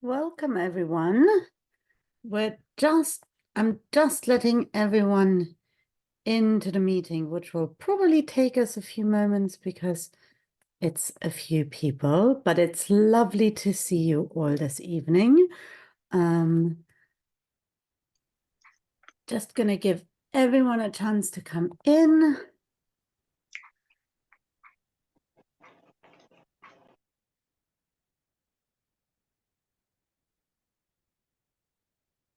Welcome, everyone. I'm just letting everyone into the meeting, which will probably take us a few moments because it's a few people, but it's lovely to see you all this evening. Just going to give everyone a chance to come in.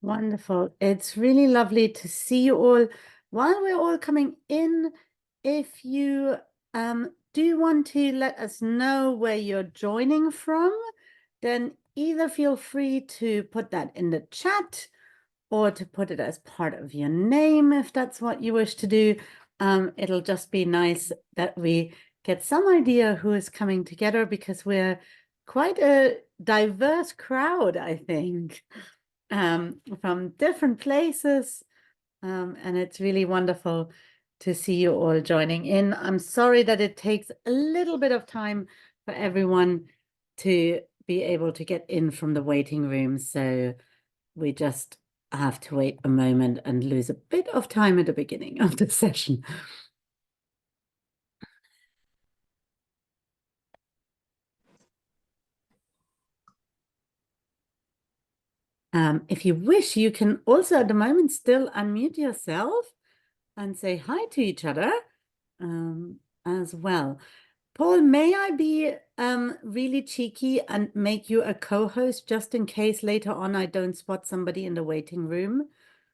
Wonderful. It's really lovely to see you all. While we're all coming in, if you do want to let us know where you're joining from, then either feel free to put that in the chat or to put it as part of your name if that's what you wish to do. It'll just be nice that we get some idea who is coming together because we're quite a diverse crowd, I think. From different places. And it's really wonderful to see you all joining in. I'm sorry that it takes a little bit of time for everyone to be able to get in from the waiting room. So we just have to wait a moment and lose a bit of time at the beginning of the session. If you wish, you can also at the moment still unmute yourself and say hi to each other as well. Paul, may I be really cheeky and make you a co-host just in case later on I don't spot somebody in the waiting room?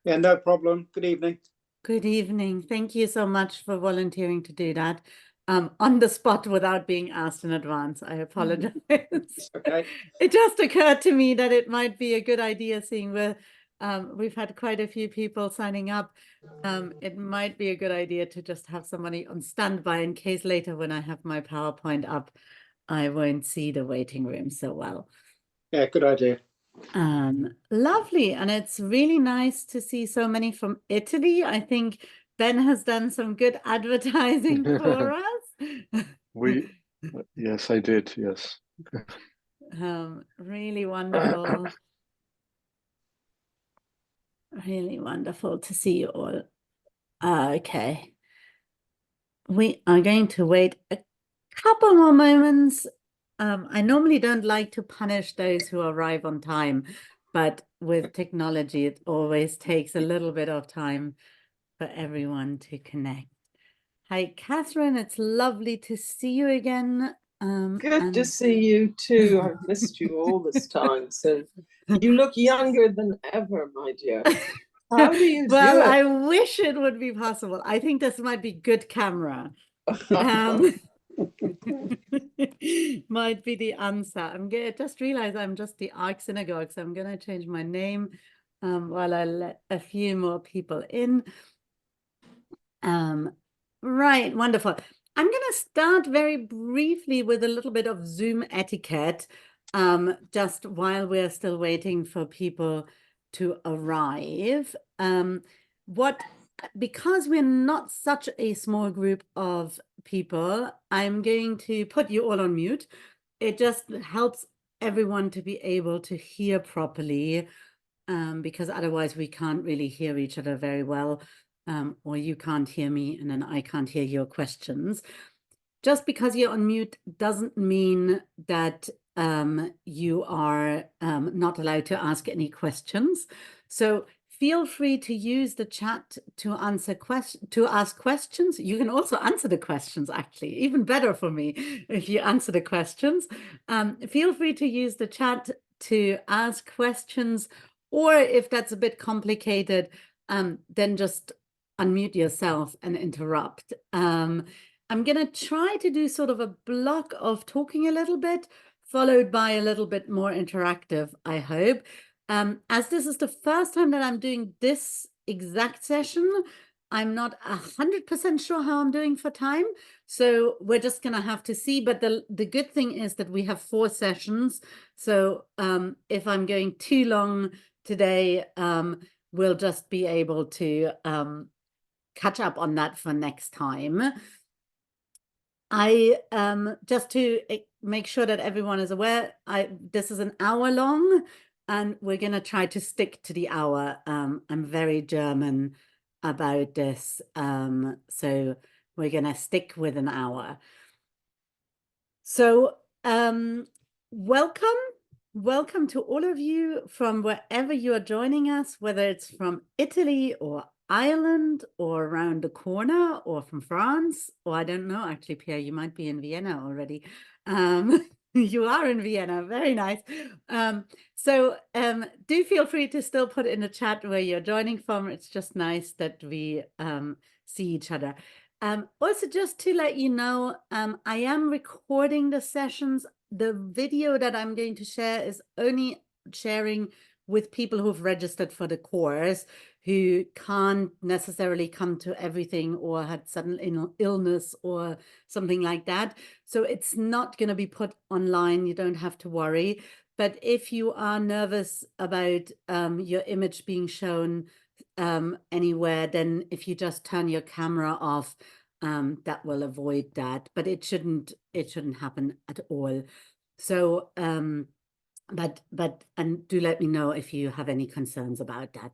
Yeah, no problem. Good evening. Good evening. Thank you so much for volunteering to do that on the spot without being asked in advance. I apologize. Okay. It just occurred to me that it might be a good idea, seeing where we've had quite a few people signing up. It might be a good idea to just have somebody on standby in case later when I have my PowerPoint up, I won't see the waiting room so well. Yeah, good idea. Lovely. And it's really nice to see so many from Italy. I think Ben has done some good advertising for us. Yes, I did. Yes. Really wonderful. Really wonderful to see you all. Okay. We are going to wait a couple more moments. I normally don't like to punish those who arrive on time, but with technology, it always takes a little bit of time for everyone to connect. Hi, Catherine. It's lovely to see you again. Good to see you too. I've missed you all this time. So you look younger than ever, my dear. How do you do it? I wish it would be possible. I think this might be good camera. Might be the answer. I'm gonna just realize I'm just the Ark Synagogue, so I'm gonna change my name while I let a few more people in. Right, wonderful. I'm gonna start very briefly with a little bit of Zoom etiquette, just while we're still waiting for people to arrive. Because we're not such a small group of people, I'm going to put you all on mute. It just helps everyone to be able to hear properly, because otherwise we can't really hear each other very well, or you can't hear me and then I can't hear your questions. Just because you're on mute doesn't mean that you are not allowed to ask any questions. So feel free to use the chat to ask questions. You can also answer the questions, actually, even better for me if you answer the questions. Feel free to use the chat to ask questions, or if that's a bit complicated, then just unmute yourself and interrupt. I'm going to try to do sort of a block of talking a little bit, followed by a little bit more interactive, I hope. As this is the first time that I'm doing this exact session, I'm not 100% sure how I'm doing for time. So we're just going to have to see. But the good thing is that we have 4 sessions. So if I'm going too long today, we'll just be able to catch up on that for next time. I just to make sure that everyone is aware, this is an hour long, and we're gonna try to stick to the hour. I'm very German about this, so we're gonna stick with an hour. So welcome to all of you from wherever you are joining us, whether it's from Italy or Ireland or around the corner or from France, or I don't know, actually, Pierre, you might be in Vienna already. You are in Vienna, very nice. So do feel free to still put in the chat where you're joining from. It's just nice that we see each other. Also, just to let you know, I am recording the sessions. The video that I'm going to share is only sharing with people who've registered for the course, who can't necessarily come to everything or had sudden illness or something like that. So it's not going to be put online. You don't have to worry. But if you are nervous about your image being shown anywhere, then if you just turn your camera off, that will avoid that. But it shouldn't happen at all. So but do let me know if you have any concerns about that.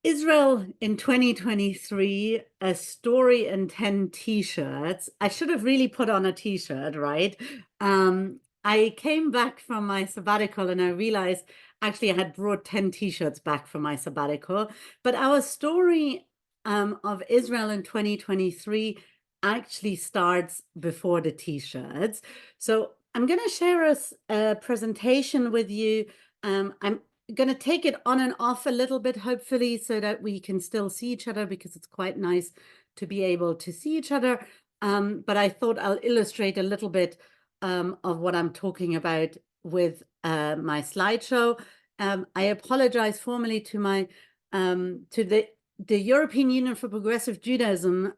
Israel in 2023, a story in 10 t-shirts. I should have really put on a t-shirt, right? I came back from my sabbatical and I realized actually I had brought 10 t-shirts back from my sabbatical. But our story of Israel in 2023 actually starts before the t-shirts. So I'm going to share a presentation with you. I'm going to take it on and off a little bit, hopefully, so that we can still see each other, because it's quite nice to be able to see each other. But I thought I'll illustrate a little bit of what I'm talking about with my slideshow. I apologize formally to my to the European Union for Progressive Judaism,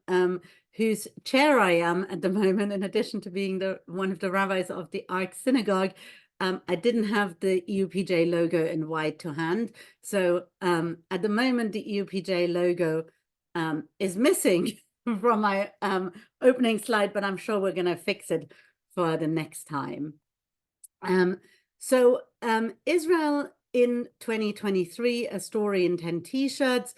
whose chair I am at the moment, in addition to being one of the rabbis of the Ark Synagogue. I didn't have the EUPJ logo in white to hand. So at the moment, the EUPJ logo is missing from my opening slide, but I'm sure we're going to fix it for the next time. So Israel in 2023, a story in 10 t-shirts.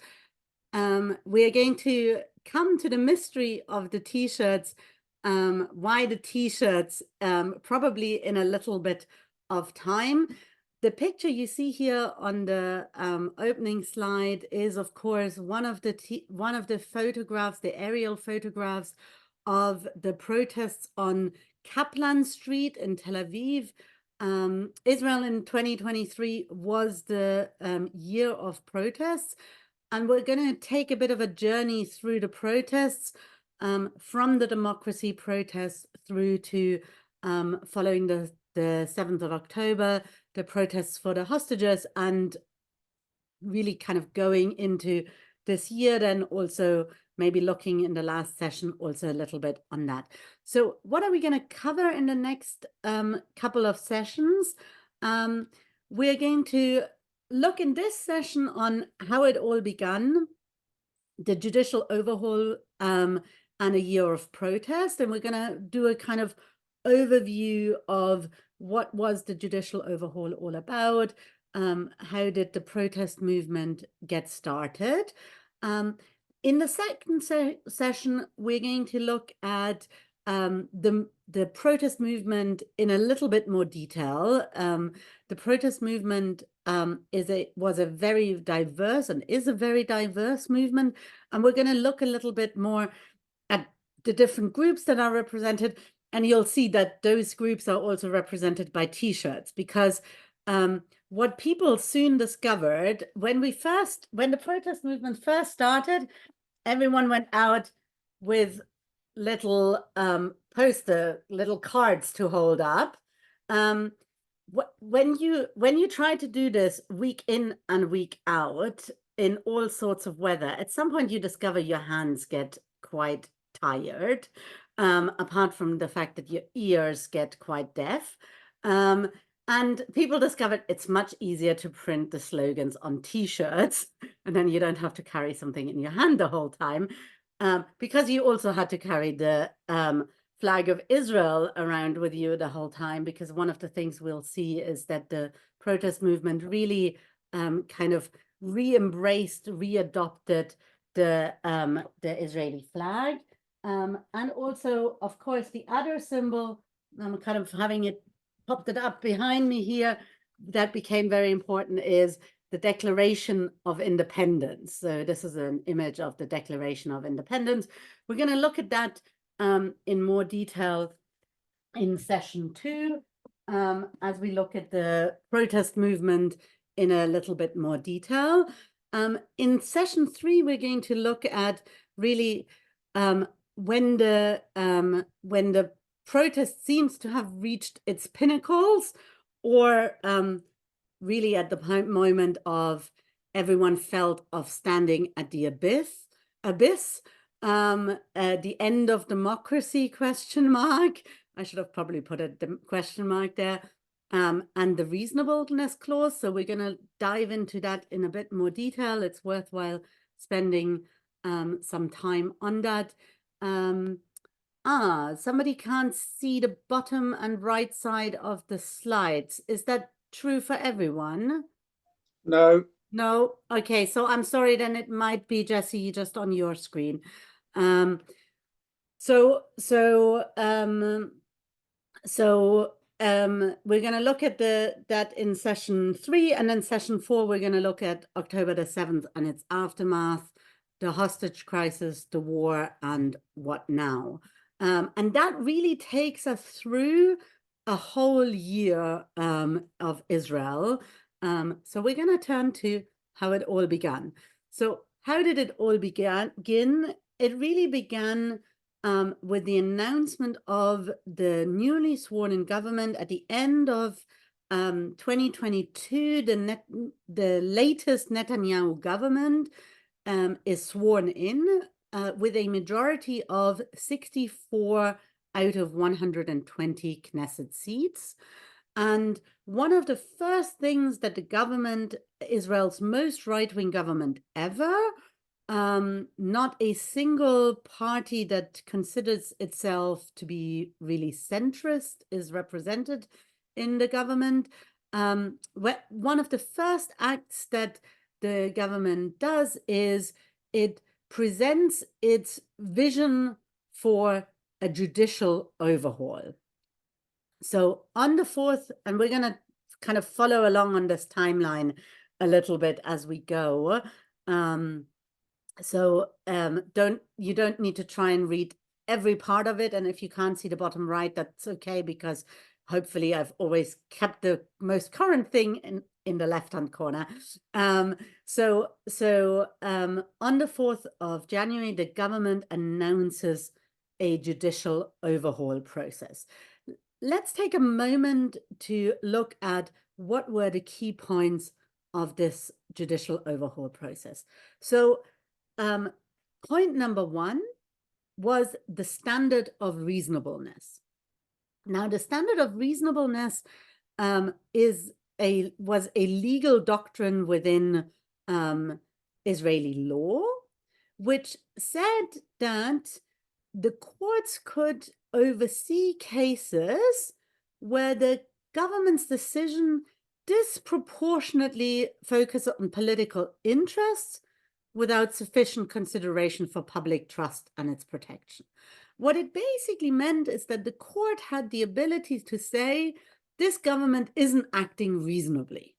We are going to come to the mystery of the t-shirts, why the t-shirts, probably in a little bit of time. The picture you see here on the opening slide is, of course, one of the photographs, the aerial photographs of the protests on Kaplan Street in Tel Aviv. Israel in 2023 was the year of protests, and we're going to take a bit of a journey through the protests, from the democracy protests through to following the 7th of October, the protests for the hostages, and really kind of going into this year, then also maybe looking in the last session also a little bit on that. So what are we going to cover in the next couple of sessions? We're going to look in this session on how it all began, the judicial overhaul, and a year of protest. And we're going to do a kind of overview of what was the judicial overhaul all about, how did the protest movement get started. In the second session, we're going to look at the protest movement in a little bit more detail. The protest movement was a very diverse and is a very diverse movement, and we're going to look a little bit more at the different groups that are represented, and you'll see that those groups are also represented by t-shirts, because what people soon discovered when the protest movement first started, everyone went out with little little cards to hold up. When you try to do this week in and week out in all sorts of weather, at some point you discover your hands get quite tired, apart from the fact that your ears get quite deaf. And people discovered it's much easier to print the slogans on t-shirts, and then you don't have to carry something in your hand the whole time. because you also had to carry the flag of Israel around with you the whole time, because one of the things we'll see is that the protest movement really kind of re-embraced, readopted the Israeli flag. And also, of course, the other symbol, I'm kind of having it popped it up behind me here, that became very important, is the Declaration of Independence. So this is an image of the Declaration of Independence. We're going to look at that in more detail in session 2, as we look at the protest movement in a little bit more detail. In session 3, we're going to look at really when the protest seems to have reached its pinnacles, or really at the moment of everyone felt of standing at the abyss, the end of democracy, question mark. I should have probably put a question mark there. And the reasonableness clause. So we're going to dive into that in a bit more detail. It's worthwhile spending some time on that. Somebody can't see the bottom and right side of the slides. Is that true for everyone? No. No? Okay, so I'm sorry, then it might be, Jesse, just on your screen. We're going to look at that in session 3, and then session 4, we're going to look at October the 7th and its aftermath, the hostage crisis, the war, and what now. And that really takes us through a whole year of Israel. So we're going to turn to how it all began. So how did it all begin? It really began with the announcement of the newly sworn in government at the end of 2022. The latest Netanyahu government is sworn in with a majority of 64 out of 120 Knesset seats. And one of the first things that the government, Israel's most right-wing government ever, not a single party that considers itself to be really centrist is represented in the government. One of the first acts that the government does is it presents its vision for a judicial overhaul. So on the 4th, and we're going to kind of follow along on this timeline a little bit as we go. You don't need to try and read every part of it. And if you can't see the bottom right, that's okay, because hopefully I've always kept the most current thing in the left-hand corner. On the 4th of January, the government announces a judicial overhaul process. Let's take a moment to look at what were the key points of this judicial overhaul process. So point number 1 was the standard of reasonableness. Now, the standard of reasonableness was a legal doctrine within Israeli law, which said that the courts could oversee cases where the government's decision disproportionately focused on political interests without sufficient consideration for public trust and its protection. What it basically meant is that the court had the ability to say, this government isn't acting reasonably.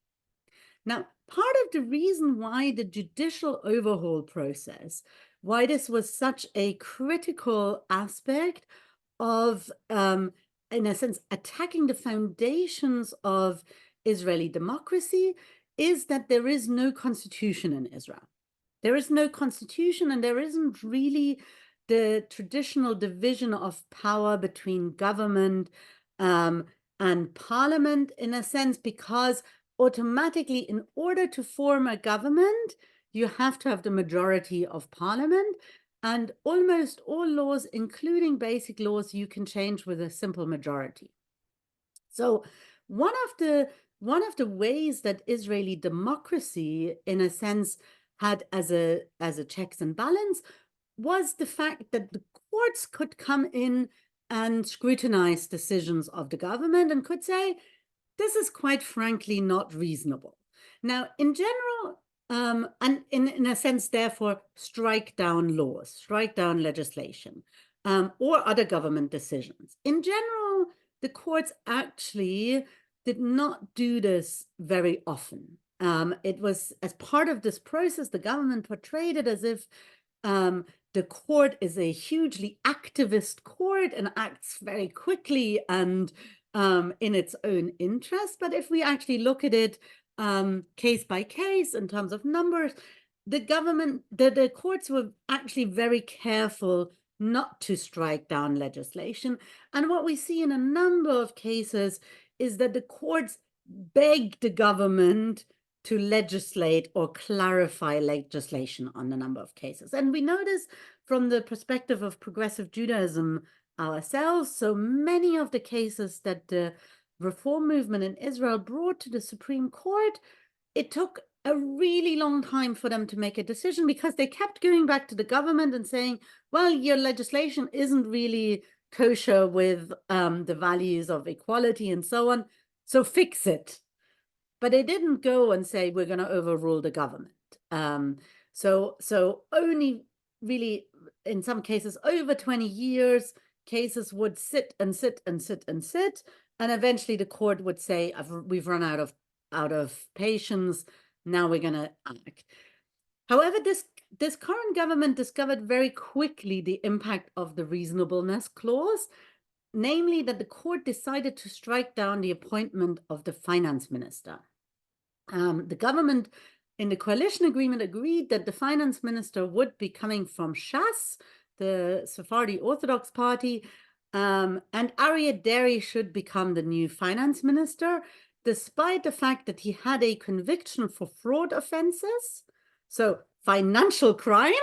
Now, part of the reason why the judicial overhaul process, why this was such a critical aspect of, in a sense, attacking the foundations of Israeli democracy, is that there is no constitution in Israel. There is no constitution, and there isn't really the traditional division of power between government and parliament, in a sense, because automatically, in order to form a government, you have to have the majority of parliament, and almost all laws, including basic laws, you can change with a simple majority. So one of the ways that Israeli democracy, in a sense, had as a checks and balance was the fact that the courts could come in and scrutinize decisions of the government and could say, this is quite frankly not reasonable. Now, in general, and in a sense, therefore, strike down laws, strike down legislation, or other government decisions. In general, the courts actually did not do this very often. It was, as part of this process, the government portrayed it as if the court is a hugely activist court and acts very quickly and in its own interest. But if we actually look at it case by case in terms of numbers, the courts were actually very careful not to strike down legislation. And what we see in a number of cases is that the courts beg the government to legislate or clarify legislation on a number of cases. And we know this from the perspective of progressive Judaism ourselves. So many of the cases that the reform movement in Israel brought to the Supreme Court, it took a really long time for them to make a decision because they kept going back to the government and saying, well, your legislation isn't really kosher with the values of equality and so on, so fix it. But they didn't go and say, we're going to overrule the government. So only really, in some cases, over 20 years, cases would sit and sit and sit and sit. And eventually the court would say, we've run out of patience. Now we're going to act. However, this current government discovered very quickly the impact of the reasonableness clause, namely that the court decided to strike down the appointment of the finance minister. The government in the coalition agreement agreed that the finance minister would be coming from Shas, the Sephardi Orthodox party, and Aryeh Deri should become the new finance minister, despite the fact that he had a conviction for fraud offenses, so financial crime,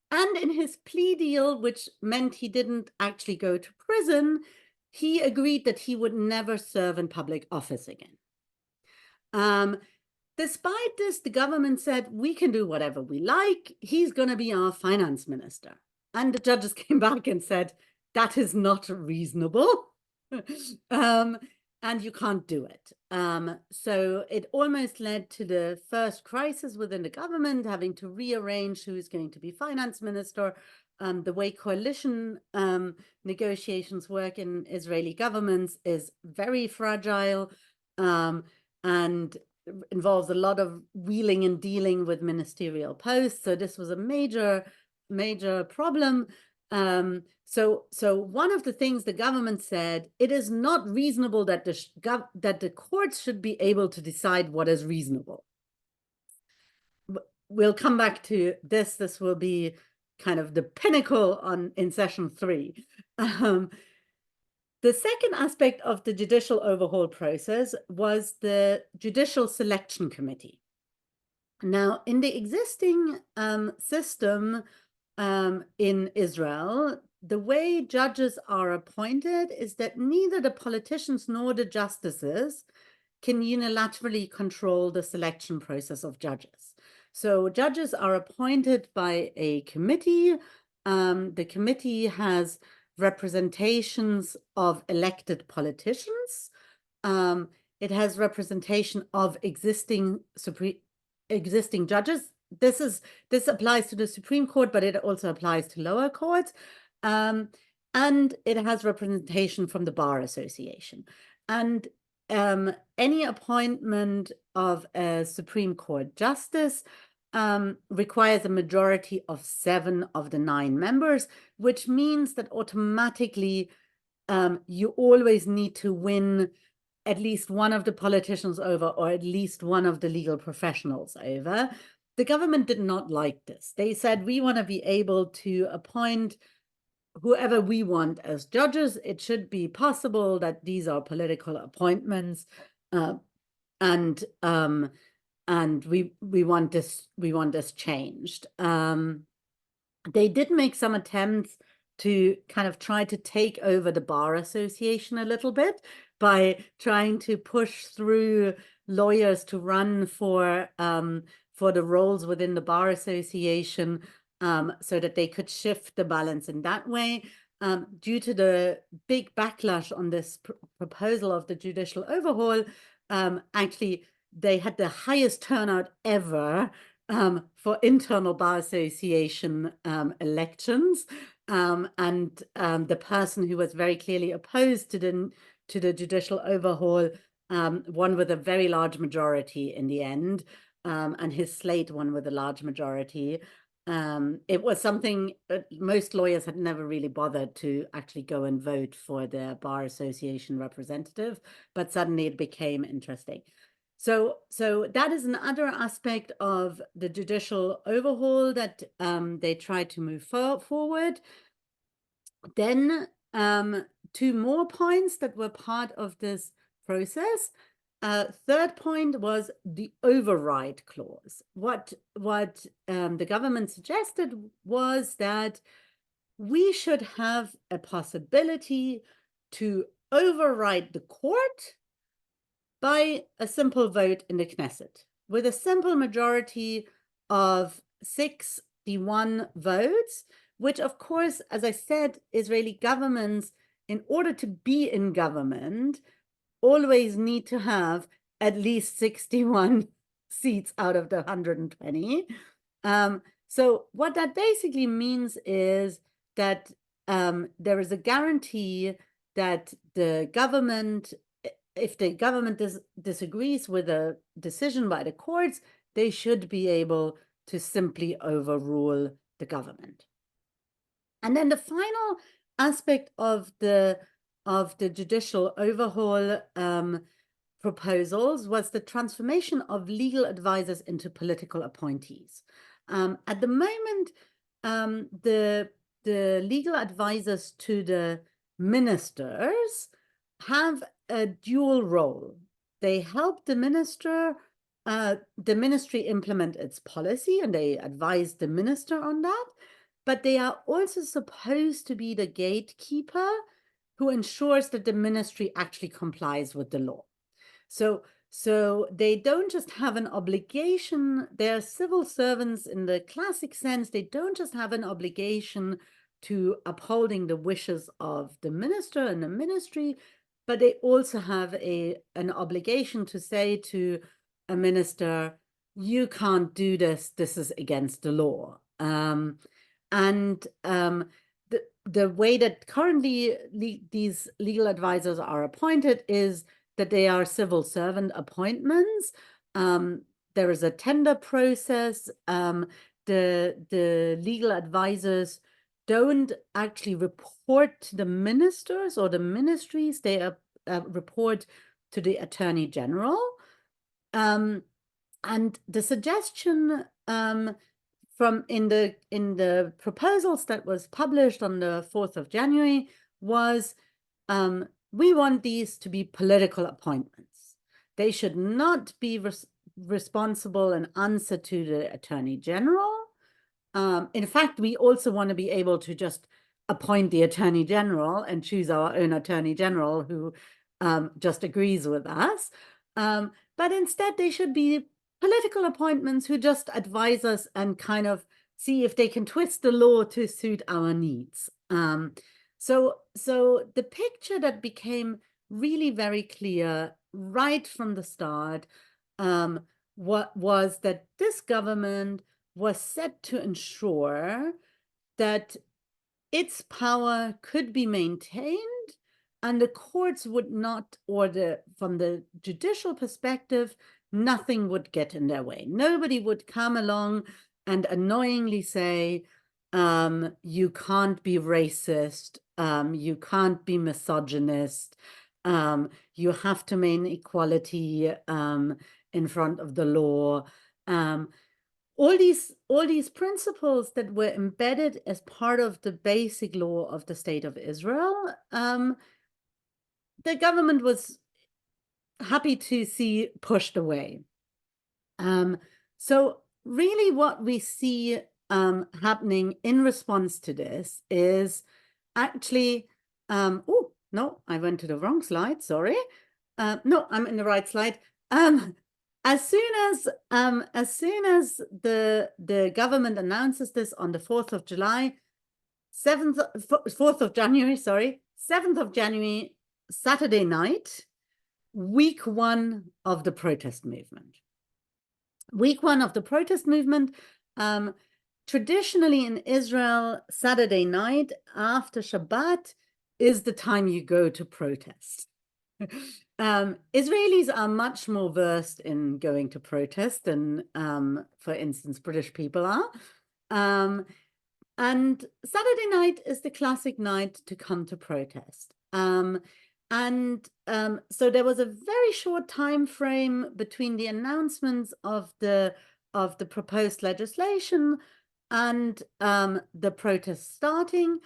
and in his plea deal, which meant he didn't actually go to prison, he agreed that he would never serve in public office again. Despite this, the government said, we can do whatever we like. He's going to be our finance minister. And the judges came back and said, that is not reasonable. And you can't do it. So it almost led to the first crisis within the government, having to rearrange who is going to be finance minister. The way coalition negotiations work in Israeli governments is very fragile and involves a lot of wheeling and dealing with ministerial posts. So this was a major problem. So one of the things the government said, it is not reasonable that the courts should be able to decide what is reasonable. We'll come back to this. This will be kind of the pinnacle in session 3. The second aspect of the judicial overhaul process was the Judicial Selection Committee. Now, in the existing system in Israel, the way judges are appointed is that neither the politicians nor the justices can unilaterally control the selection process of judges. So judges are appointed by a committee. The committee has representations of elected politicians. It has representation of existing judges. This applies to the Supreme Court, but it also applies to lower courts. And it has representation from the Bar Association. And any appointment of a Supreme Court justice requires a majority of 7 of the 9 members, which means that automatically you always need to win at least one of the politicians over or at least one of the legal professionals over. The government did not like this. They said, we want to be able to appoint whoever we want as judges. It should be possible that these are political appointments, and we want this changed. They did make some attempts to kind of try to take over the Bar Association a little bit by trying to push through lawyers to run for the roles within the Bar Association. so that they could shift the balance in that way. Due to the big backlash on this proposal of the judicial overhaul, actually, they had the highest turnout ever for internal bar association elections. And the person who was very clearly opposed to the judicial overhaul won with a very large majority in the end, and his slate won with a large majority. It was something most lawyers had never really bothered to actually go and vote for their bar association representative, but suddenly it became interesting. So that is another aspect of the judicial overhaul that they tried to move forward. Then 2 more points that were part of this process. Third point was the override clause. What the government suggested was that we should have a possibility to override the court by a simple vote in the Knesset, with a simple majority of 61 votes, which of course, as I said, Israeli governments, in order to be in government, always need to have at least 61 seats out of the 120. So what that basically means is that there is a guarantee that the government, if the government disagrees with a decision by the courts, they should be able to simply overrule the government. And then the final aspect of the judicial overhaul proposals was the transformation of legal advisors into political appointees. At the moment, the legal advisors to the ministers have a dual role. They help the ministry implement its policy, and they advise the minister on that, but they are also supposed to be the gatekeeper who ensures that the ministry actually complies with the law. So they don't just have an obligation, they're civil servants in the classic sense, they don't just have an obligation to upholding the wishes of the minister and the ministry, but they also have an obligation to say to a minister, you can't do this, this is against the law. The way that currently these legal advisors are appointed is that they are civil servant appointments. There is a tender process. The legal advisors don't actually report to the ministers or the ministries. They report to the Attorney General. And the suggestion from in the proposals that was published on the 4th of January was, we want these to be political appointments. They should not be responsible and answer to the Attorney General. In fact, we also want to be able to just appoint the Attorney General and choose our own Attorney General who just agrees with us. But instead, they should be political appointments who just advise us and kind of see if they can twist the law to suit our needs. So the picture that became really very clear right from the start was that this government was set to ensure that its power could be maintained and the courts would not, from the judicial perspective, nothing would get in their way. Nobody would come along and annoyingly say, you can't be racist, you can't be misogynist, you have to maintain equality in front of the law. All these principles that were embedded as part of the basic law of the State of Israel, the government was happy to see pushed away. So really what we see happening in response to this is actually, oh, no, I went to the wrong slide, sorry. No, I'm in the right slide. as soon as the government announces this on the 4th of July, 4th of January, sorry, 7th of January, Saturday night, week one of the protest movement. Week one of the protest movement, traditionally in Israel, Saturday night after Shabbat is the time you go to protest. Israelis are much more versed in going to protest than, for instance, British people are. And Saturday night is the classic night to come to protest. So there was a very short time frame between the announcements of the proposed legislation and the protests starting.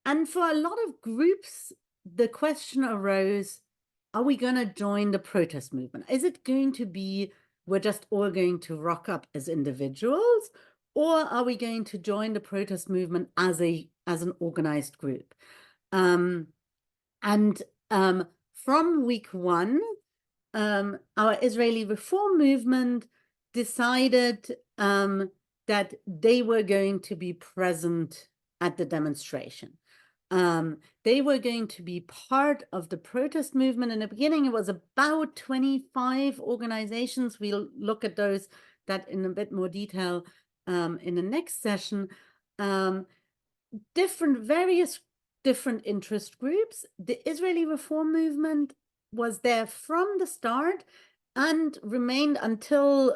And for a lot of groups, the question arose, are we going to join the protest movement? Is it going to be, we're just all going to rock up as individuals, or are we going to join the protest movement as an organized group? From week one, our Israeli Reform Movement decided that they were going to be present at the demonstration. They were going to be part of the protest movement. In the beginning, it was about 25 organizations. We'll look at that in a bit more detail in the next session. Various different interest groups. The Israeli Reform Movement was there from the start and remained until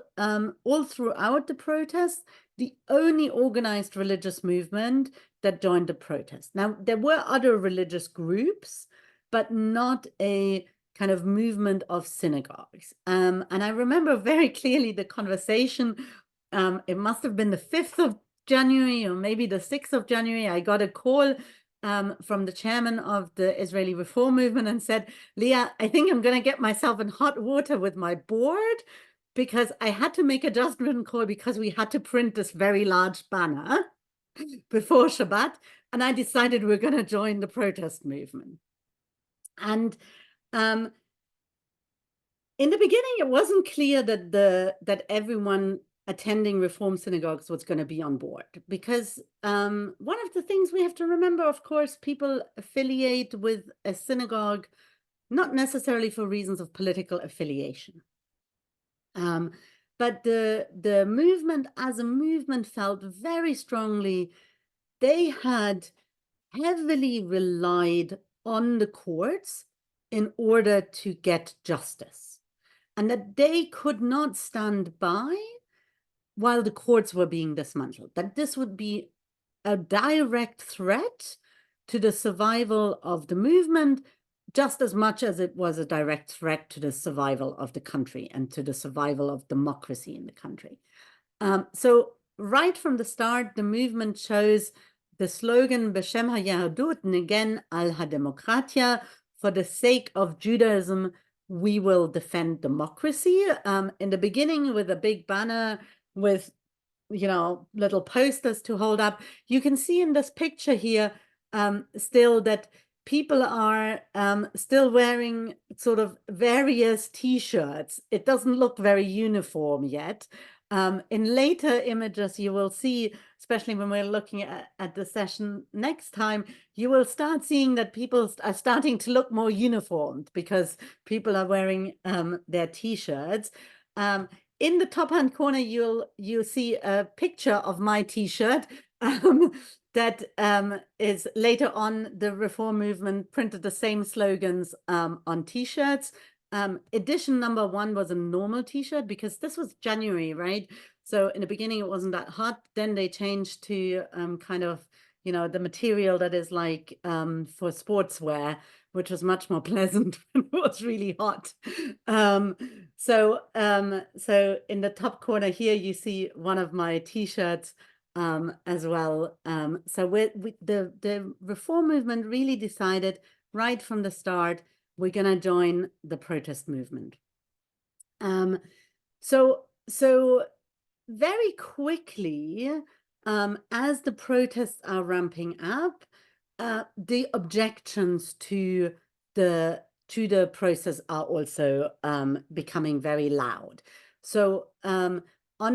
all throughout the protest, the only organized religious movement that joined the protest. Now, there were other religious groups, but not a kind of movement of synagogues. And I remember very clearly the conversation. It must have been the 5th of January or maybe the 6th of January. I got a call from the chairman of the Israeli Reform Movement and said, Leah, I think I'm going to get myself in hot water with my board because I had to make a judgment call because we had to print this very large banner before Shabbat. And I decided we're going to join the protest movement. And in the beginning, it wasn't clear that everyone attending Reform synagogues was going to be on board, because one of the things we have to remember, of course, people affiliate with a synagogue not necessarily for reasons of political affiliation. But the movement as a movement felt very strongly they had heavily relied on the courts in order to get justice, and that they could not stand by while the courts were being dismantled, that this would be a direct threat to the survival of the movement, just as much as it was a direct threat to the survival of the country and to the survival of democracy in the country. So right from the start, the movement chose the slogan, B'Shem HaYahadut Negen Al HaDemokratia, for the sake of Judaism, we will defend democracy. In the beginning, with a big banner with, little posters to hold up. You can see in this picture here still that people are still wearing sort of various T-shirts. It doesn't look very uniform yet. In later images, you will see, especially when we're looking at the session next time, you will start seeing that people are starting to look more uniformed because people are wearing their T-shirts. In the top hand corner, you'll see a picture of my T-shirt that is later on the Reform Movement printed the same slogans on T-shirts. Edition number 1 was a normal T-shirt because this was January, right? So in the beginning, it wasn't that hot. Then they changed to kind of, the material that is like for sportswear, which was much more pleasant when it was really hot. So in the top corner here, you see one of my T-shirts as well. So the Reform Movement really decided right from the start, we're going to join the protest movement. So very quickly, as the protests are ramping up, the objections to the to the process are also becoming very loud. So on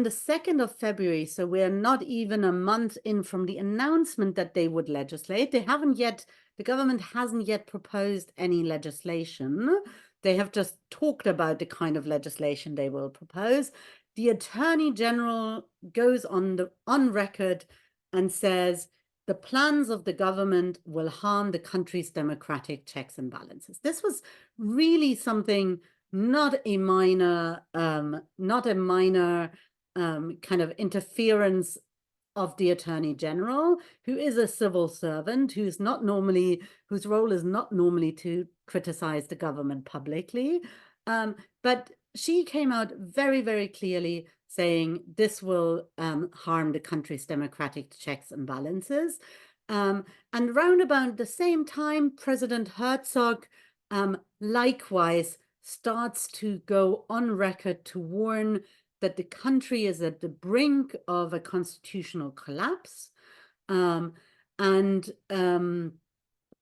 the 2nd of February, so we're not even a month in from the announcement that they would legislate. They haven't yet, the government hasn't yet proposed any legislation. They have just talked about the kind of legislation they will propose. The Attorney General goes on record and says the plans of the government will harm the country's democratic checks and balances. This was really something, not a minor kind of interference of the Attorney General, who is a civil servant, whose role is not normally to criticize the government publicly. But she came out very, very clearly saying this will harm the country's democratic checks and balances. And round about the same time, President Herzog likewise starts to go on record to warn that the country is at the brink of a constitutional collapse, and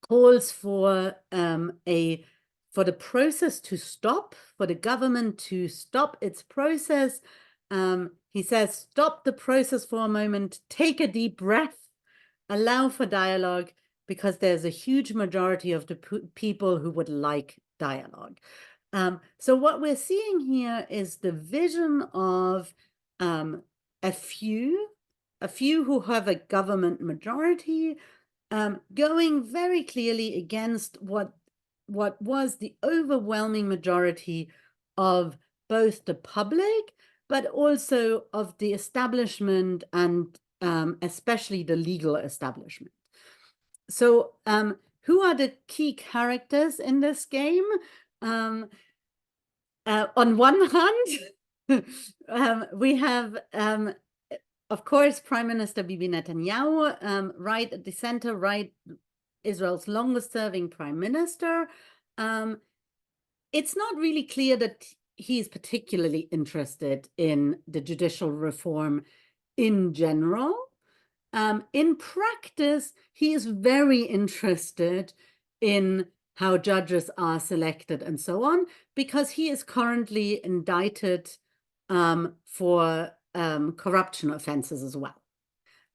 calls for the process to stop, for the government to stop its process. He says, stop the process for a moment, take a deep breath, allow for dialogue, because there's a huge majority of the people who would like dialogue. So what we're seeing here is the vision of a few who have a government majority, going very clearly against what was the overwhelming majority of both the public, but also of the establishment and especially the legal establishment. So who are the key characters in this game? On one hand, we have, of course, Prime Minister Bibi Netanyahu, right at the center, right, Israel's longest-serving prime minister. It's not really clear that he's particularly interested in the judicial reform in general. In practice, he is very interested in how judges are selected and so on, because he is currently indicted for corruption offenses as well.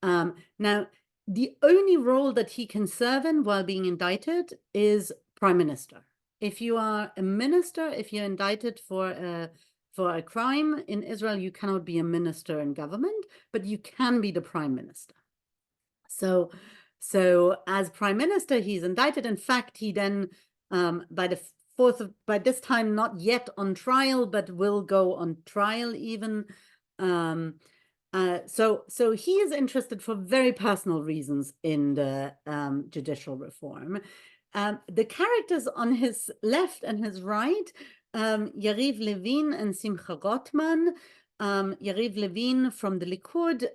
Now, the only role that he can serve in while being indicted is prime minister. If you are a minister, if you're indicted for a crime in Israel, you cannot be a minister in government, but you can be the prime minister. So as prime minister, he's indicted. In fact, he then, by this time, not yet on trial, but will go on trial even. So he is interested for very personal reasons in the judicial reform. The characters on his left and his right, Yariv Levin and Simcha Rotman. Yariv Levin from the Likud,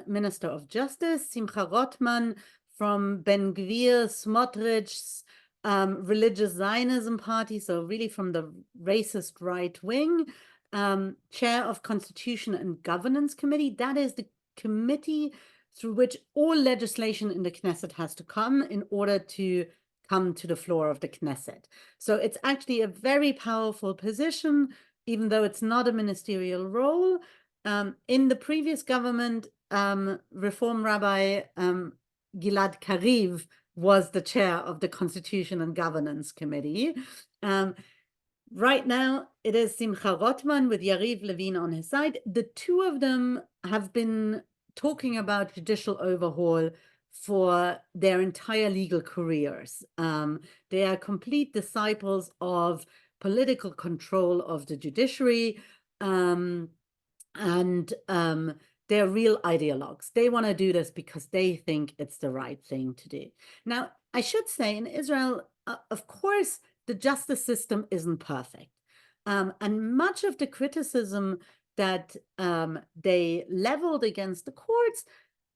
Minister of Justice, Simcha Rotman from Ben Gvir, Smotrich's religious Zionism party, so really from the racist right wing, chair of Constitution and Governance Committee. That is the committee through which all legislation in the Knesset has to come in order to come to the floor of the Knesset. So it's actually a very powerful position, even though it's not a ministerial role. In the previous government, Reform Rabbi Gilad Kariv was the chair of the Constitution and Governance Committee. Right now, it is Simcha Rotman with Yariv Levin on his side. The two of them have been talking about judicial overhaul for their entire legal careers. They are complete disciples of political control of the judiciary, and they're real ideologues. They want to do this because they think it's the right thing to do. Now, I should say in Israel, of course, the justice system isn't perfect. And much of the criticism that they leveled against the courts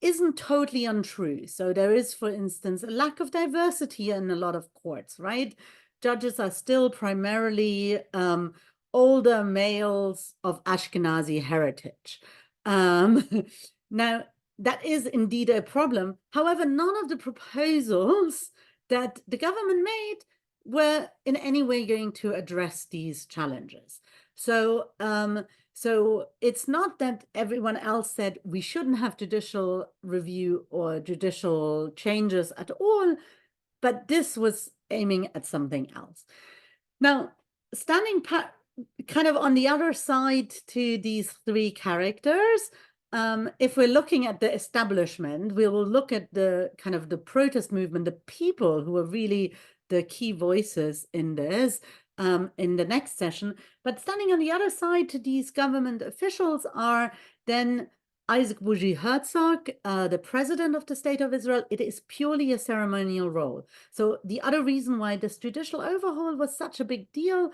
isn't totally untrue. So there is, for instance, a lack of diversity in a lot of courts, right? Judges are still primarily older males of Ashkenazi heritage. Now, that is indeed a problem. However, none of the proposals that the government made were in any way going to address these challenges. So, so it's not that everyone else said we shouldn't have judicial review or judicial changes at all, but this was aiming at something else. Now, standing kind of on the other side to these three characters, if we're looking at the establishment, we will look at the kind of the protest movement, the people who are really the key voices in this in the next session. But standing on the other side to these government officials are then Isaac Bougie Herzog, the president of the State of Israel. It is purely a ceremonial role. So the other reason why this judicial overhaul was such a big deal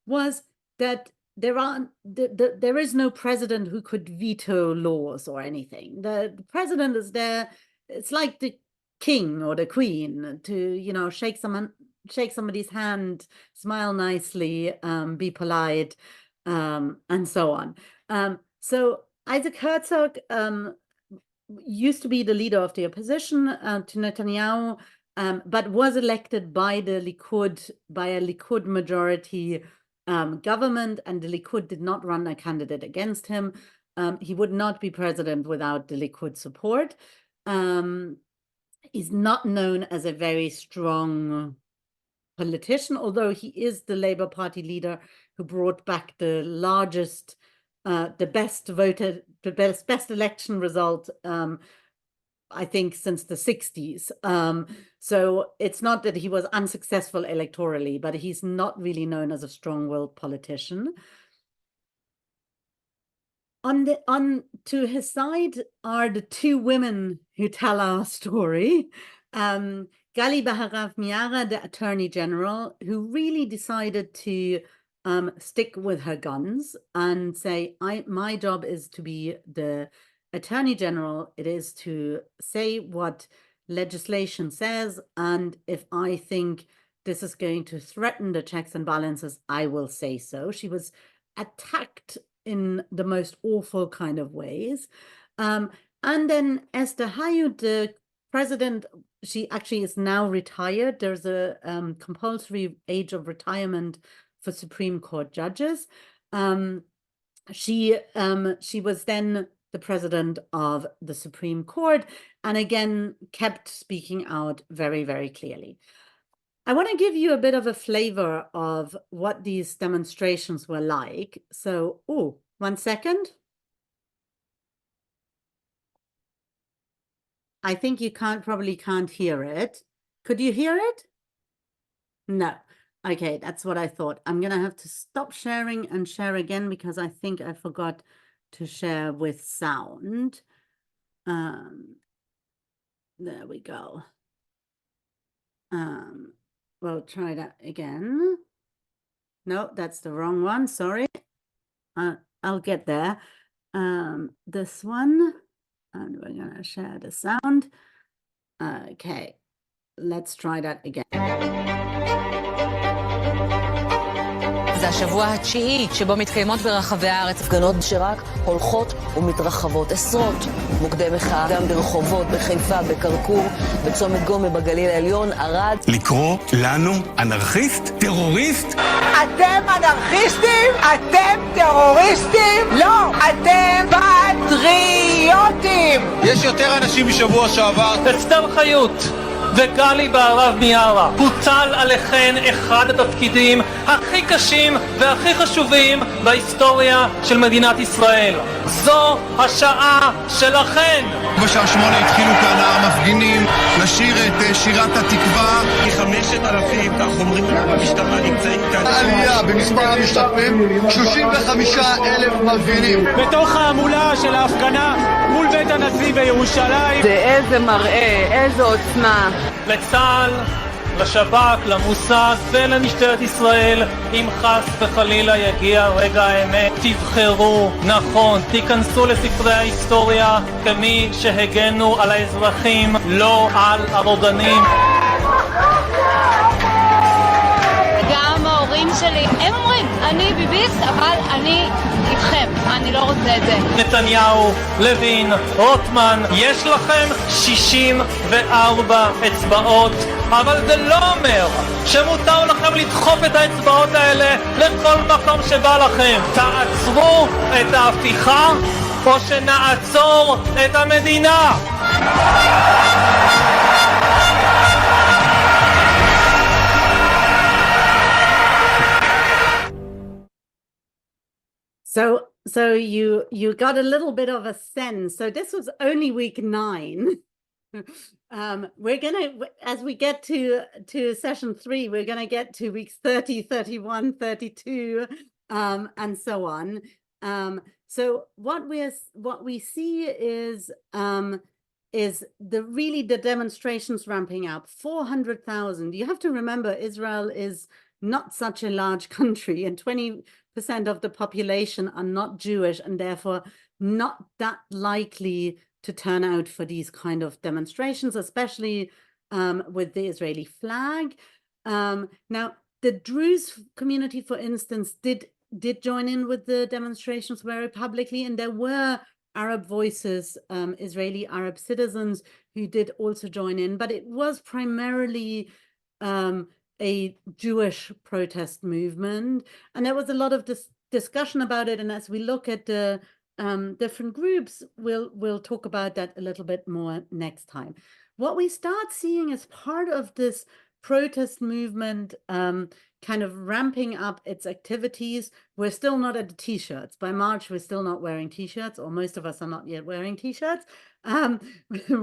was that there is no president who could veto laws or anything. The president is there. It's like the king or the queen to, you know, shake somebody's hand, smile nicely, be polite, and so on. So Isaac Herzog used to be the leader of the opposition to Netanyahu, but was elected by the Likud, by a Likud majority government, and the Likud did not run a candidate against him. He would not be president without the Likud support. He's not known as a very strong politician, although he is the Labour Party leader who brought back the largest, the best election result, I think, since the 60s. So it's not that he was unsuccessful electorally, but he's not really known as a strong-willed politician. On to his side are the two women who tell our story. Gali Baharav Miara, the Attorney General, who really decided to stick with her guns and say, my job is to be the Attorney General. It is to say what legislation says, and if I think this is going to threaten the checks and balances, I will say so. She was attacked in the most awful kind of ways. And then Esther Hayut, the president, she actually is now retired. There's a compulsory age of retirement for Supreme Court judges. She was then the president of the Supreme Court, and again kept speaking out very, very clearly. I want to give you a bit of a flavor of what these demonstrations were like. So, oh, 1 second. I think you probably can't hear it. Could you hear it? No. Okay, that's what I thought. I'm going to have to stop sharing and share again because I think I forgot to share with sound. There we go. We'll try that again. No, that's the wrong one. Sorry. I'll get there. This one. And we're going to share the sound. Okay, let's try that again. זה השבוע התשיעי שבו מתקיימות ברחבי הארץ הפגנות שרק הולכות ומתרחבות. עשרות מוקדי מחאה גם ברחובות, בחיפה, בכרכור, בצומת גומא, בגליל העליון, ערד. לקרוא לנו אנרכיסט? טרוריסט? אתם אנרכיסטים? אתם טרוריסטים? לא, אתם פטריוטים! יש יותר אנשים משבוע שעבר. אסתר חיות וגלי בהרב מיארה, הוטל עליכן אחד התפקידים הכי קשים והכי חשובים בהיסטוריה של מדינת ישראל. זו השעה שלכן. בשעה 8 התחילו כאן המפגינים לשיר את שירת התקווה. כ5,000, כך אומרים במשטרה, נמצאים כאן. עלייה במספר המשתתפים, 35,000 מפגינים. בתוך ההמולה של ההפגנה מול בית הנשיא בירושלים. זה איזה מראה, איזו עוצמה. לצה"ל, לשב"כ, למוסד ולמשטרת ישראל, אם חס וחלילה יגיע רגע האמת, תבחרו נכון, תיכנסו לספרי ההיסטוריה כמי שהגנו על האזרחים, לא על הרודנים. גם ההורים של שלי. הם אומרים, אני ביביסט, אבל אני איתכם, אני לא רוצה את זה. נתניהו, לוין, רוטמן, יש לכם 64 אצבעות, אבל זה לא אומר שמותר לכם לדחוף את האצבעות האלה לכל מקום שבא לכם. תעצרו את ההפיכה או שנעצור את המדינה. So you got a little bit of a sense. So this was only week 9. We're gonna, as we get to session 3, we're gonna get to weeks 30, 31, 32, and so on. So what we see is the demonstrations ramping up. 400,000. You have to remember, Israel is not such a large country, and 20% of the population are not Jewish, and therefore not that likely to turn out for these kind of demonstrations, especially with the Israeli flag. Now, the Druze community, for instance, did join in with the demonstrations very publicly, and there were Arab voices, Israeli Arab citizens who did also join in, but it was primarily a Jewish protest movement, and there was a lot of discussion about it. And as we look at the different groups, we'll talk about that a little bit more next time. What we start seeing as part of this protest movement kind of ramping up its activities, we're still not at the t-shirts. By March, we're still not wearing t-shirts, or most of us are not yet wearing t-shirts.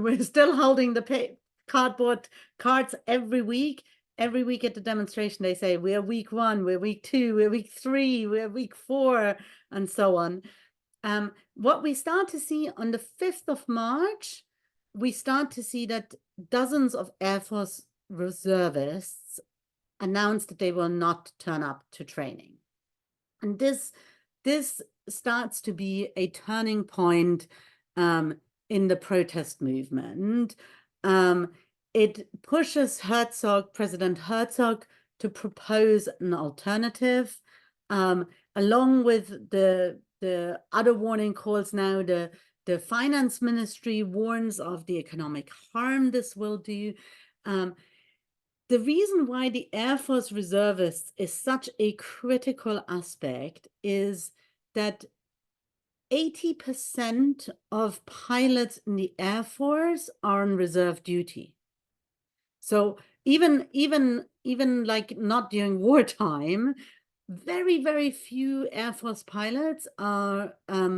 We're still holding the cardboard cards every week. Every week at the demonstration, they say, we're week 1, we're week 2, we're week 3, we're week 4, and so on. What we start to see on the 5th of March, we start to see that dozens of Air Force reservists announced that they will not turn up to training. And this starts to be a turning point in the protest movement. It pushes President Herzog, to propose an alternative, along with the other warning calls. Now the finance ministry warns of the economic harm this will do. The reason why the Air Force reservists is such a critical aspect is that 80% of pilots in the Air Force are on reserve duty. So even like not during wartime, very, very few Air Force pilots are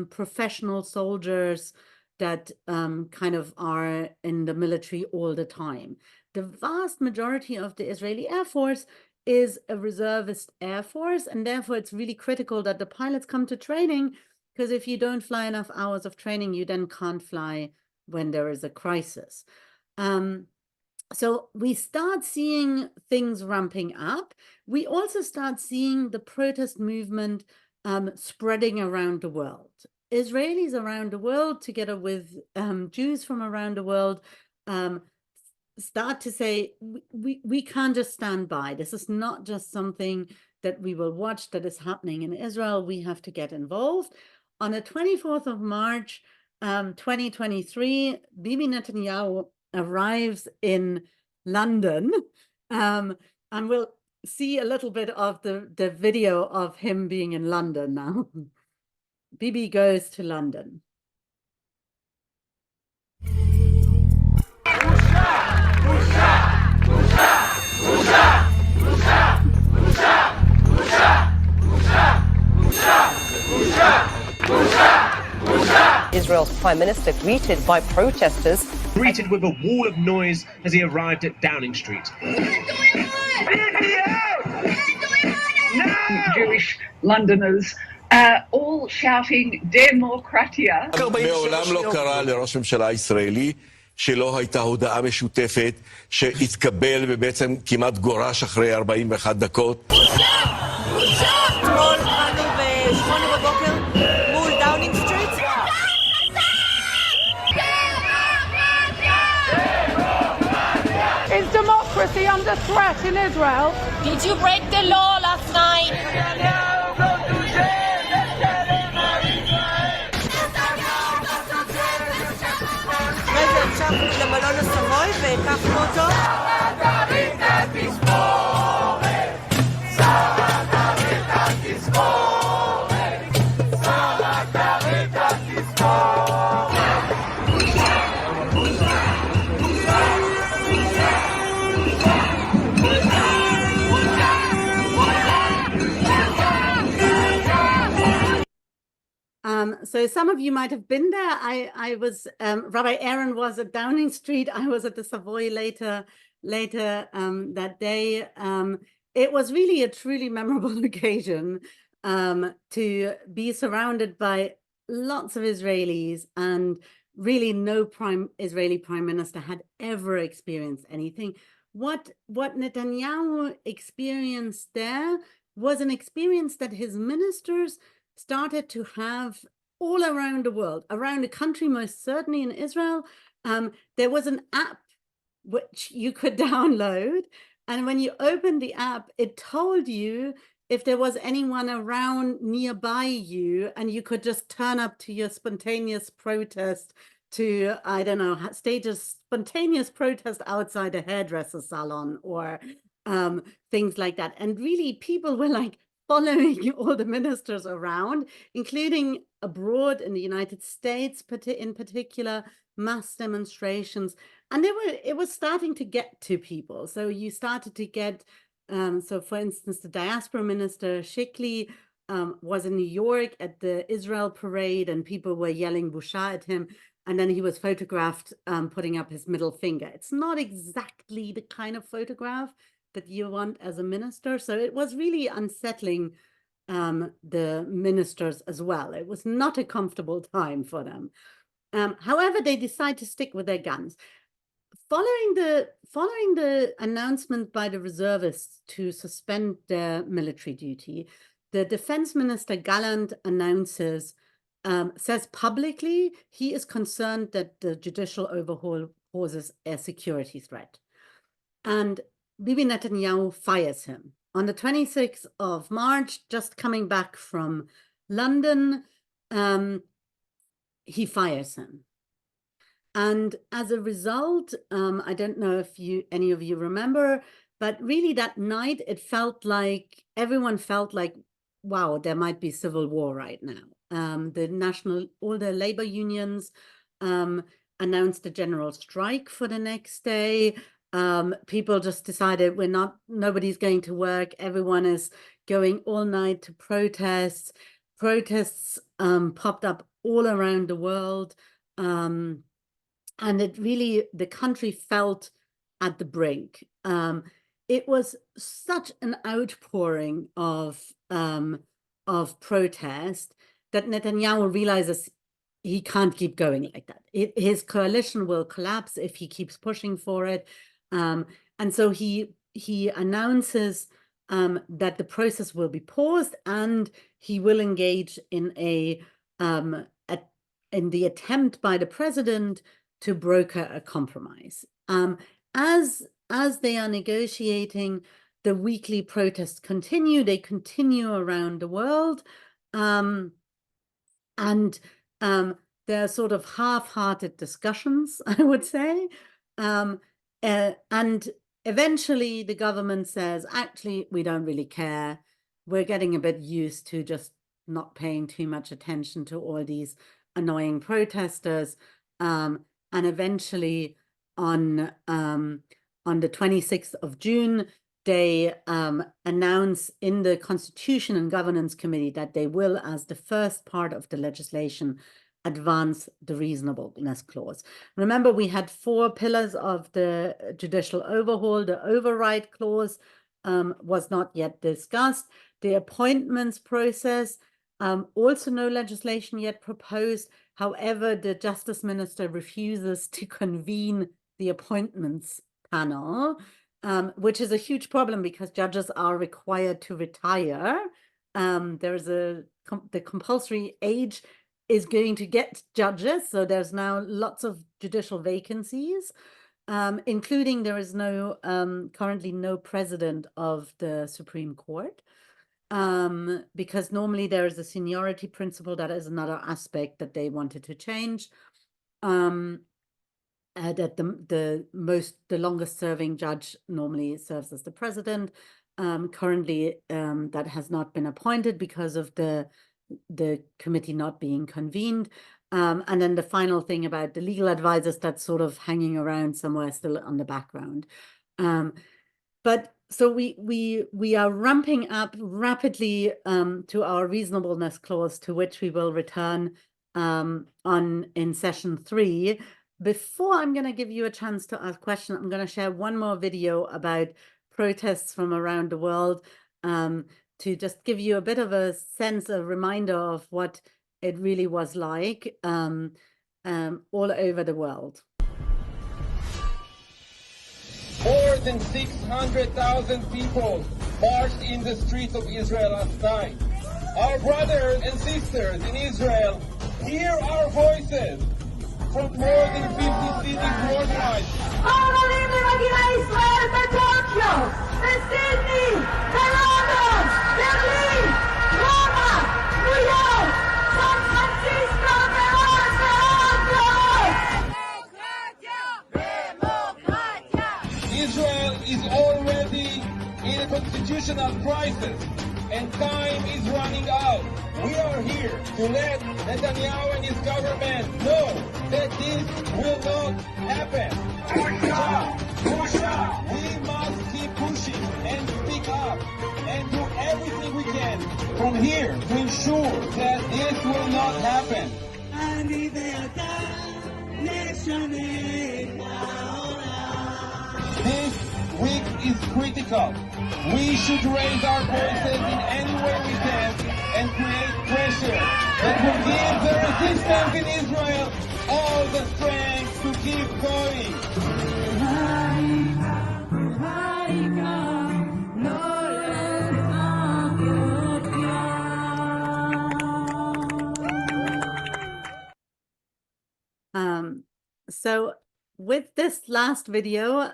professional soldiers that kind of are in the military all the time. The vast majority of the Israeli Air Force is a reservist Air Force, and therefore it's really critical that the pilots come to training, because if you don't fly enough hours of training, you then can't fly when there is a crisis. So we start seeing things ramping up. We also start seeing the protest movement spreading around the world. Israelis around the world, together with Jews from around the world, start to say, we can't just stand by. This is not just something that we will watch that is happening in Israel. We have to get involved. On the 24th of March, 2023, Bibi Netanyahu arrives in London, and we'll see a little bit of the video of him being in London now. Bibi goes to London. Israel's Prime Minister greeted by protesters. Greeted with a wall of noise as he arrived at Downing Street. Jewish Londoners all shouting Demokratia. מעולם לא קרה לראש ממשלה ישראלי שלא הייתה הודעה משותפת שהתקבל ובעצם כמעט גורש אחרי 41 דקות. אתמול באנו ב-8 בבוקר מול דאונינג סטריט. Is democracy under threat in Israel? Did you break the law last night? רגע, המשכנו למלון הסבוי והקפנו אותו. So some of you might have been there. I was Rabbi Aaron was at Downing Street. I was at the Savoy later that day. It was really a truly memorable occasion to be surrounded by lots of Israelis, and really no Israeli prime minister had ever experienced anything. What Netanyahu experienced there was an experience that his ministers started to have all around the world, around the country, most certainly in Israel. There was an app which you could download, and when you opened the app, it told you if there was anyone around nearby you, and you could just turn up to your spontaneous protest to, I don't know, stage a spontaneous protest outside a hairdresser salon or things like that. And really, people were like following all the ministers around, including abroad in the United States, in particular, mass demonstrations. And it was starting to get to people. So you started to get, so for instance, the diaspora minister, Shikli, was in New York at the Israel parade, and people were yelling Busha at him. And then he was photographed putting up his middle finger. It's not exactly the kind of photograph that you want as a minister. So it was really unsettling the ministers as well. It was not a comfortable time for them. However, they decide to stick with their guns. Following the announcement by the reservists to suspend their military duty, the defense minister Gallant says publicly he is concerned that the judicial overhaul poses a security threat. And Bibi Netanyahu fires him. On the 26th of March, just coming back from London, he fires him. And as a result, I don't know if any of you remember, but really that night, it felt like, everyone felt like, wow, there might be civil war right now. All the labor unions announced a general strike for the next day. People just decided nobody's going to work. Everyone is going all night to protests. Protests popped up all around the world. And the country felt at the brink. It was such an outpouring of protest that Netanyahu realizes he can't keep going like that. His coalition will collapse if he keeps pushing for it. And so he announces that the process will be paused, and he will engage in the attempt by the president to broker a compromise. As they are negotiating, the weekly protests continue. They continue around the world. And there are sort of half-hearted discussions, I would say. And eventually the government says, actually, we don't really care. We're getting a bit used to just not paying too much attention to all these annoying protesters. And eventually on the 26th of June, they announce in the Constitution and Governance Committee that they will, as the first part of the legislation, advance the reasonableness clause. Remember, we had 4 pillars of the judicial overhaul. The override clause was not yet discussed. The appointments process, also no legislation yet proposed. However, the Justice Minister refuses to convene the appointments panel, which is a huge problem because judges are required to retire. The compulsory age is going to get judges, so there's now lots of judicial vacancies, including there is currently no president of the Supreme Court. because normally there is a seniority principle. That is another aspect that they wanted to change. That the longest serving judge normally serves as the president. Currently, that has not been appointed because of the committee not being convened. And then the final thing about the legal advisors, that's sort of hanging around somewhere still on the background. But so we are ramping up rapidly to our reasonableness clause, to which we will return in session 3. Before I'm going to give you a chance to ask questions, I'm going to share one more video about protests from around the world, to just give you a bit of a sense, a reminder of what it really was like all over the world. More than 600,000 people marched in the streets of Israel last night. Our brothers and sisters in Israel, hear our voices from more than 50 cities worldwide. עולים למגיני ישראל בטוקיו, בסידני, בלונדון, ברלין, רומא, ניו יורק, סן פרנסיסקו ועוד ועוד ועוד. Israel is already in a constitutional crisis and time is running out. We are here to let Netanyahu and his government know that this will not happen. We must keep pushing and speak up and do everything we can from here to ensure that this will not happen. This week is critical. We should raise our voices in any way we can and create pressure that will give the resistance in Israel all the strength to keep going. So with this last video,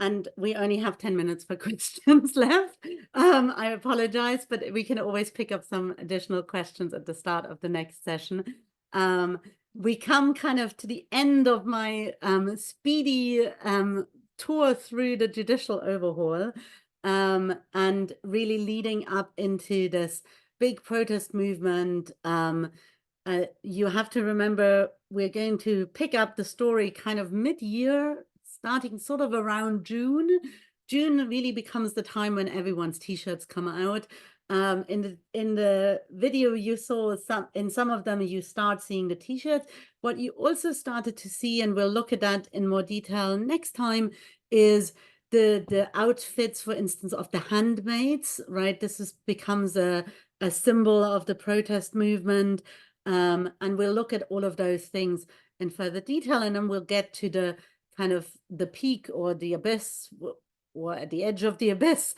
and we only have 10 minutes for questions left. I apologize, but we can always pick up some additional questions at the start of the next session. We come kind of to the end of my speedy tour through the judicial overhaul, and really leading up into this big protest movement. You have to remember, we're going to pick up the story kind of mid-year, starting sort of around June. June really becomes the time when everyone's t-shirts come out. In the video you saw, in some of them you start seeing the t-shirts. What you also started to see, and we'll look at that in more detail next time, is the outfits, for instance, of the handmaids, right? This becomes a symbol of the protest movement. And we'll look at all of those things in further detail, and then we'll get to the kind of the peak or the abyss, or at the edge of the abyss,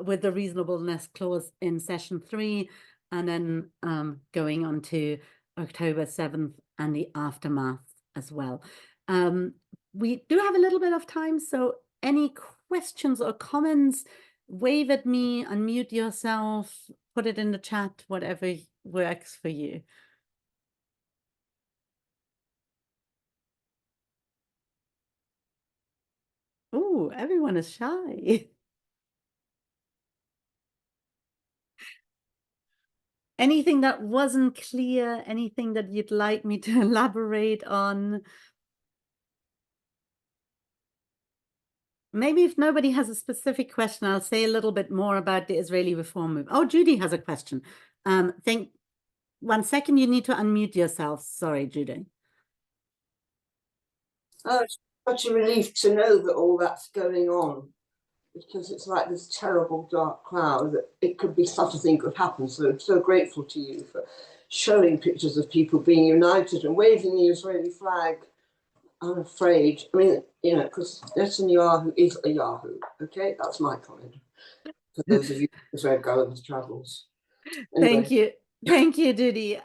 with the reasonableness clause in session 3, and then going on to October 7th and the aftermath as well. We do have a little bit of time, so any questions or comments, wave at me, unmute yourself, put it in the chat, whatever works for you. Oh, everyone is shy. Anything that wasn't clear, anything that you'd like me to elaborate on? Maybe if nobody has a specific question, I'll say a little bit more about the Israeli reform movement. Oh, Judy has a question. One second, you need to unmute yourself. Sorry, Judy. Oh, it's such a relief to know that all that's going on, because it's like this terrible dark cloud that it could be such a thing could happen. So I'm so grateful to you for showing pictures of people being united and waving the Israeli flag. I'm afraid, I mean, you know, because Netanyahu is a Yahoo. Okay, that's my comment. For those of you who Israel go on his travels. Anyway. Thank you. Thank you, Judy.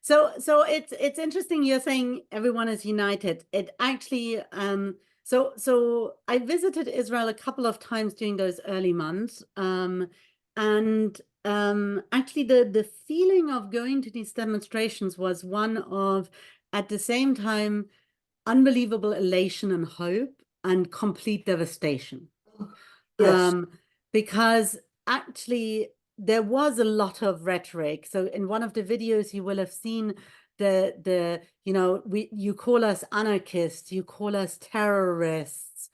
So it's interesting you're saying everyone is united. It actually, so I visited Israel a couple of times during those early months, And actually, the feeling of going to these demonstrations was one of, at the same time, unbelievable elation and hope and complete devastation. Yes. Because actually there was a lot of rhetoric. So in one of the videos you will have seen you call us anarchists, you call us terrorists,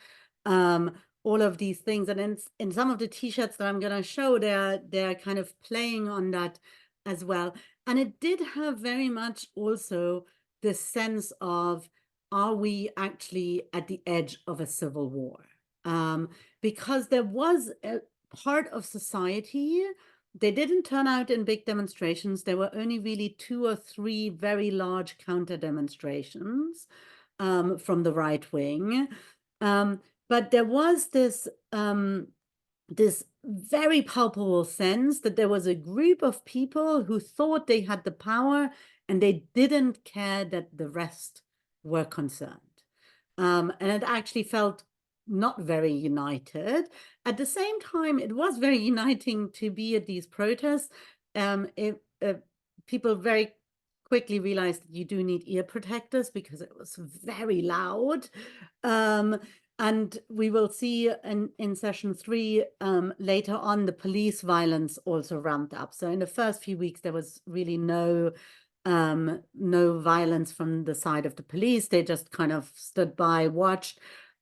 all of these things. And in some of the t-shirts that I'm going to show, they're kind of playing on that as well. And it did have very much also this sense of, are we actually at the edge of a civil war? Because there was a part of society, they didn't turn out in big demonstrations. There were only really 2 or 3 very large counter demonstrations from the right wing. But there was this very palpable sense that there was a group of people who thought they had the power and they didn't care that the rest were concerned. And it actually felt not very united. At the same time, it was very uniting to be at these protests. People very quickly realized that you do need ear protectors because it was very loud. And we will see in session 3 later on, the police violence also ramped up. So in the first few weeks, there was really no violence from the side of the police. They just kind of stood by, watched.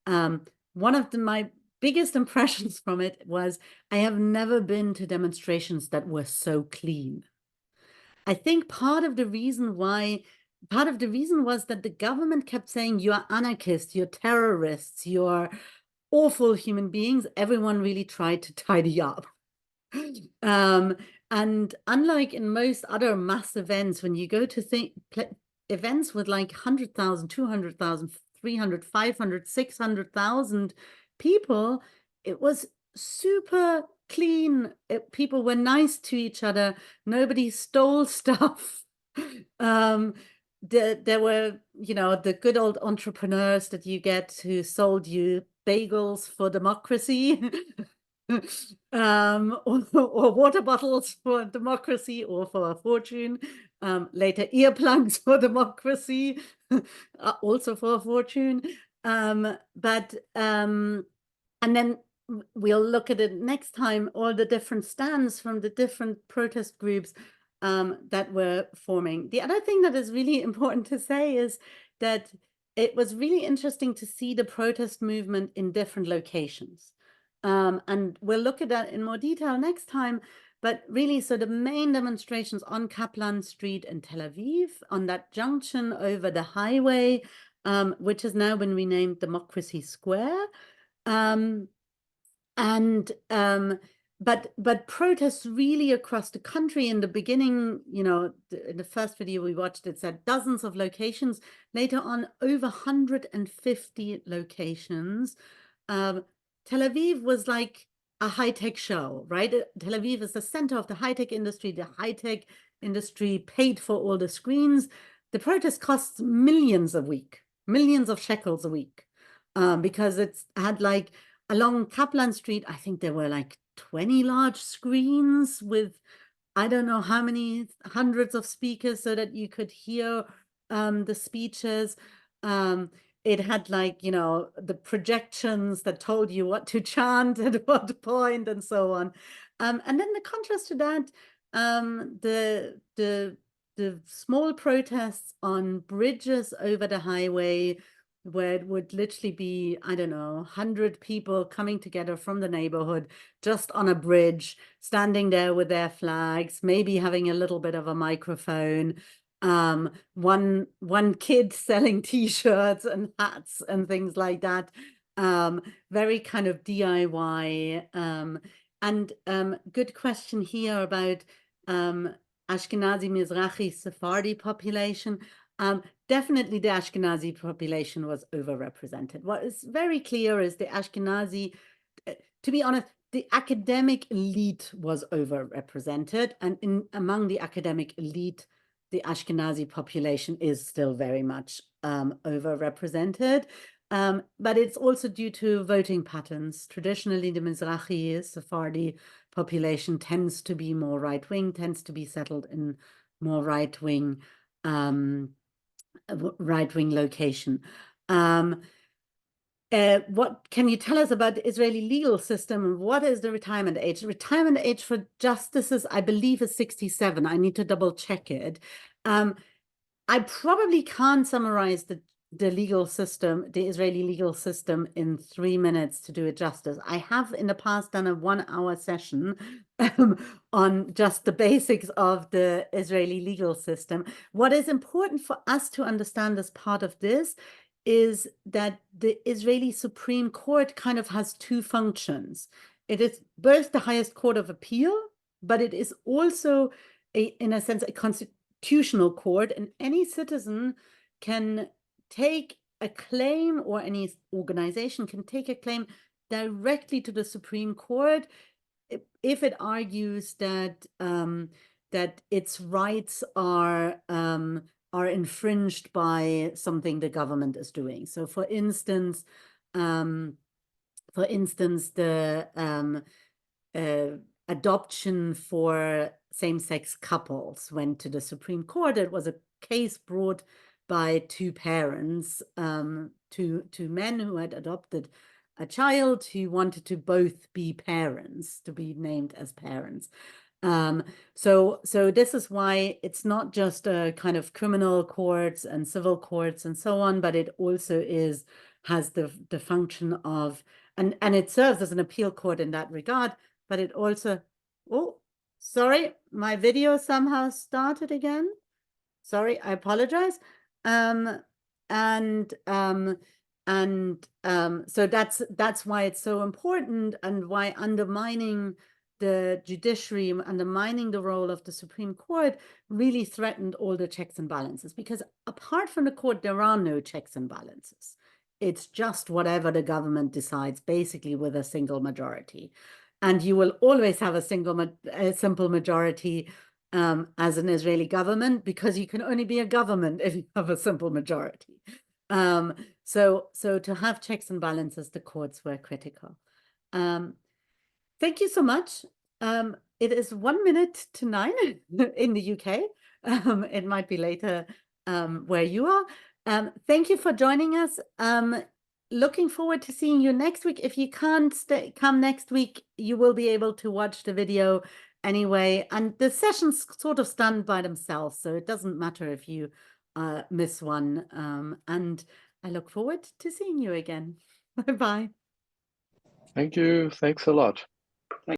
One of my biggest impressions from it was, I have never been to demonstrations that were so clean. I think part of the reason was that the government kept saying, you're anarchists, you're terrorists, you're awful human beings. Everyone really tried to tidy up. And unlike in most other mass events, when you go to events with like 100,000, 200,000, 300, 500, 600,000 people, it was super clean. People were nice to each other. Nobody stole stuff. There were, the good old entrepreneurs that you get who sold you bagels for democracy. Or water bottles for democracy or for a fortune. Later earplugs for democracy, also for a fortune. And then we'll look at it next time, all the different stands from the different protest groups that were forming. The other thing that is really important to say is that it was really interesting to see the protest movement in different locations. And we'll look at that in more detail next time. But really, so the main demonstrations on Kaplan Street in Tel Aviv, on that junction over the highway, which has now been renamed Democracy Square. But protests really across the country. In the beginning, in the first video we watched, it said dozens of locations. Later on, over 150 locations. Tel Aviv was like a high-tech show, right? Tel Aviv is the center of the high-tech industry. The high-tech industry paid for all the screens. The protest costs millions a week, millions of shekels a week, because it's had like along Kaplan Street, I think there were like 20 large screens with I don't know how many hundreds of speakers so that you could hear the speeches. It had like, the projections that told you what to chant at what point and so on. And then the contrast to that, the small protests on bridges over the highway, where it would literally be, I don't know, 100 people coming together from the neighborhood just on a bridge, standing there with their flags, maybe having a little bit of a microphone. One kid selling t-shirts and hats and things like that. Very kind of DIY. And good question here about Ashkenazi, Mizrahi, Sephardi population. Definitely the Ashkenazi population was overrepresented. What is very clear is the Ashkenazi, to be honest, the academic elite was overrepresented, and among the academic elite, the Ashkenazi population is still very much overrepresented. But it's also due to voting patterns. Traditionally, the Mizrahi Sephardi population tends to be more right-wing, tends to be settled in more right-wing location. What can you tell us about the Israeli legal system? What is the retirement age? The retirement age for justices, I believe, is 67. I need to double check it. I probably can't summarize the legal system, the Israeli legal system, in 3 minutes to do it justice. I have in the past done a 1-hour session on just the basics of the Israeli legal system. What is important for us to understand as part of this is that the Israeli Supreme Court kind of has two functions. It is both the highest court of appeal, but it is also, in a sense, a constitutional court, and any citizen can take a claim, or any organization can take a claim directly to the Supreme Court if it argues that that its rights are infringed by something the government is doing. So, for instance, the adoption for same-sex couples went to the Supreme Court. It was a case brought by two parents, two men who had adopted a child who wanted to both be parents, to be named as parents. So this is why it's not just a kind of criminal courts and civil courts and so on, but it also has the function of, and it serves as an appeal court in that regard, but it also, oh, sorry, my video somehow started again. Sorry, I apologize. So that's why it's so important, and why undermining the judiciary, undermining the role of the Supreme Court, really threatened all the checks and balances. Because apart from the court, there are no checks and balances. It's just whatever the government decides, basically with a single majority. And you will always have a simple majority as an Israeli government, because you can only be a government if you have a simple majority. So to have checks and balances, the courts were critical. Thank you so much. It is 1 minute to 9 in the UK. It might be later where you are. Thank you for joining us. Looking forward to seeing you next week. If you can't come next week, you will be able to watch the video anyway. And the sessions sort of stand by themselves, so it doesn't matter if you miss one. And I look forward to seeing you again. Bye-bye. Thank you. Thanks a lot.